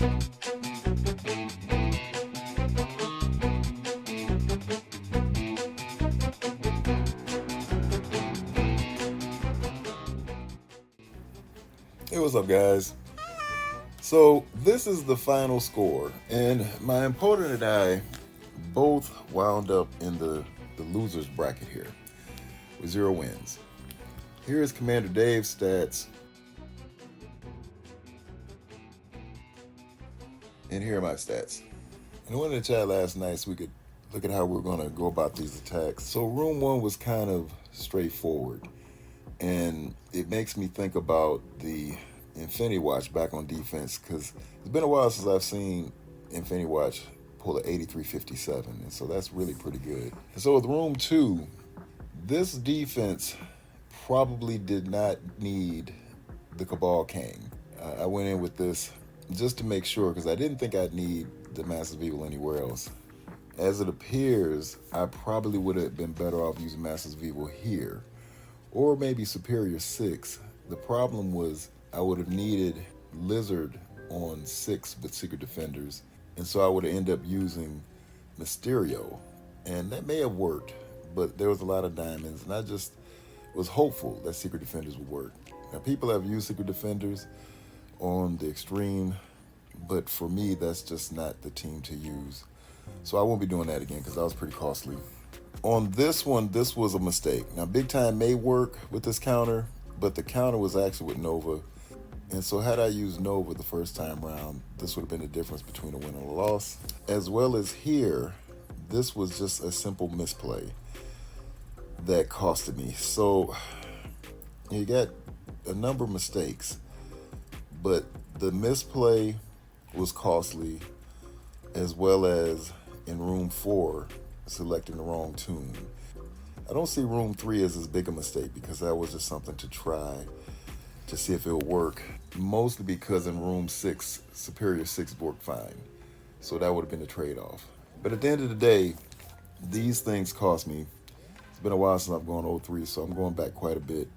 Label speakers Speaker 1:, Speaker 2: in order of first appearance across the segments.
Speaker 1: Hey, what's up, guys? So, this is the final score, and my opponent and I both wound up in the loser's bracket here with 0 wins. Here is Commander Dave's stats, and here are my stats. And I went in the chat last night so we could look at how we're going to go about these attacks. So, Room 1 was kind of straightforward, and it makes me think about the Infinity Watch back on defense, because it's been a while since I've seen Infinity Watch pull an 83-57, and so that's really pretty good. And so with Room 2, this defense probably did not need the Cabal King. I went in with this just to make sure, because I didn't think I'd need the Masters of Evil anywhere else. As it appears, I probably would have been better off using Masters of Evil here, or maybe Superior 6. The problem was I would have needed Lizard on 6 with Secret Defenders, and so I would have ended up using Mysterio, and that may have worked, but there was a lot of diamonds, and I just was hopeful that Secret Defenders would work. Now, people have used Secret Defenders on the extreme, but for me, that's just not the team to use. So I won't be doing that again, because that was pretty costly. On this one, this was a mistake. Now, Big Time may work with this counter, but the counter was actually with Nova. And so had I used Nova the first time around, this would have been the difference between a win and a loss. As well as here, this was just a simple misplay that costed me. So you got a number of mistakes, but the misplay was costly, as well as in Room 4, selecting the wrong tune. I don't see Room 3 as big a mistake, because that was just something to try to see if it would work, mostly because in Room 6, Superior 6 worked fine. So that would have been a trade-off. But at the end of the day, these things cost me. It's been a while since I've gone 0-3, so I'm going back quite a bit.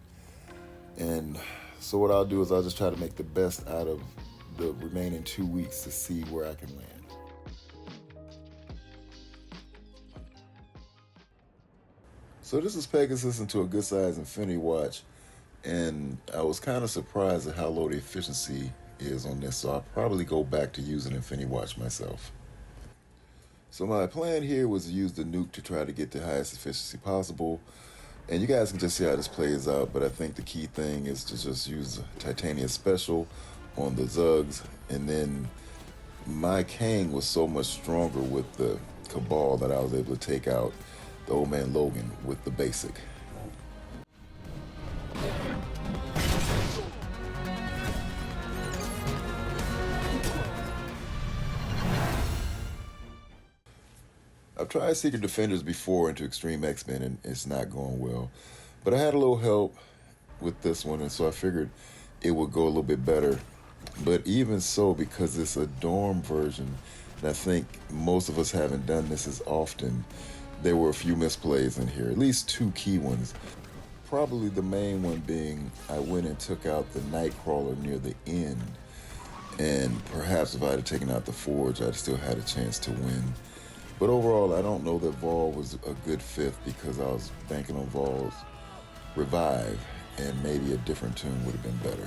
Speaker 1: And so what I'll do is I'll just try to make the best out of the remaining 2 weeks to see where I can land. So this is Pegasus into a good size Infinity Watch, and I was kind of surprised at how low the efficiency is on this, so I'll probably go back to using Infinity Watch myself. So my plan here was to use the nuke to try to get the highest efficiency possible, and you guys can just see how this plays out, but I think the key thing is to just use Titanium Special on the Zuggs, and then my King was so much stronger with the Cabal that I was able to take out the old man Logan with the basic. I've tried Secret Defenders before into Extreme X-Men, and it's not going well. But I had a little help with this one, and so I figured it would go a little bit better. But even so, because it's a dorm version, and I think most of us haven't done this as often, there were a few misplays in here, at least 2 key ones. Probably the main one being I went and took out the Nightcrawler near the end, and perhaps if I had taken out the Forge, I'd still had a chance to win. But overall, I don't know that Vahl was a good 5th, because I was banking on Vahl's revive, and maybe a different tune would have been better.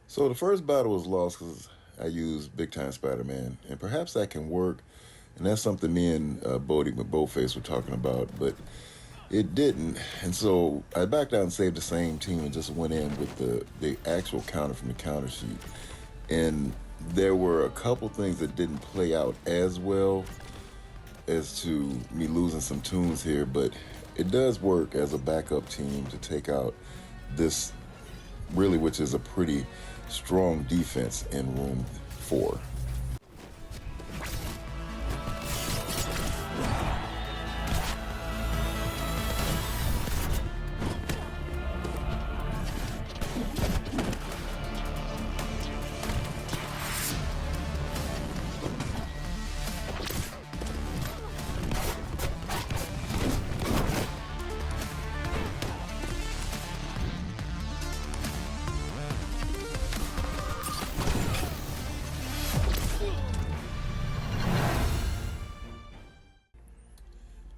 Speaker 1: So the first battle was lost because I used Big Time Spider-Man, and perhaps that can work. And that's something me and Bodie McBoatface were talking about, but it didn't. And so I backed out and saved the same team and just went in with the actual counter from the counter sheet. And there were a couple things that didn't play out as well as to me losing some tunes here, but it does work as a backup team to take out this, really, which is a pretty strong defense in room 4.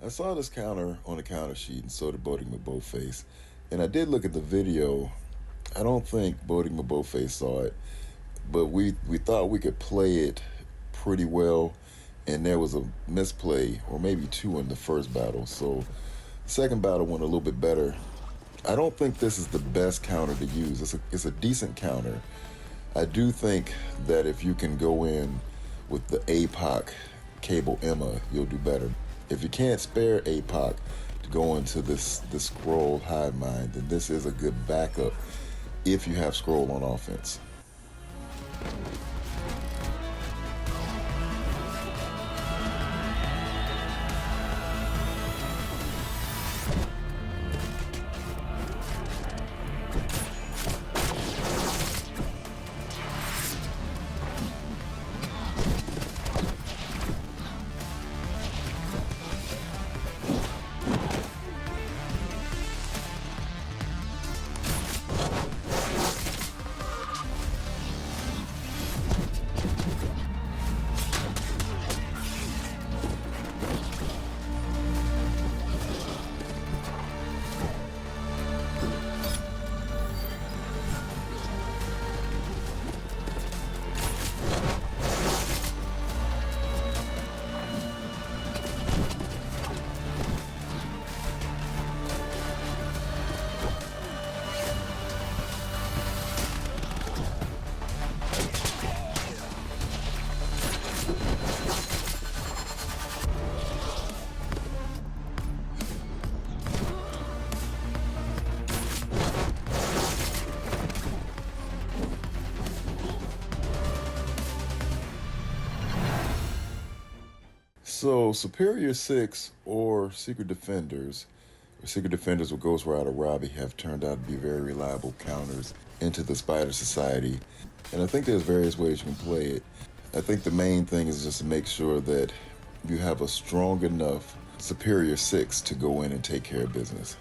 Speaker 1: I saw this counter on the counter sheet, and so did Bodie McBoatface. And I did look at the video. I don't think Bodie McBoatface saw it, but we thought we could play it pretty well, and there was a misplay, or maybe 2 in the first battle. So the second battle went a little bit better. I don't think this is the best counter to use. It's a decent counter. I do think that if you can go in with the Apoc Cable Emma, you'll do better. If you can't spare Apoc to go into this Skrull hive mind, then this is a good backup if you have Skrull on offense. So Superior 6 or Secret Defenders with Ghost Rider Robbie have turned out to be very reliable counters into the Spider Society. And I think there's various ways you can play it. I think the main thing is just to make sure that you have a strong enough Superior 6 to go in and take care of business.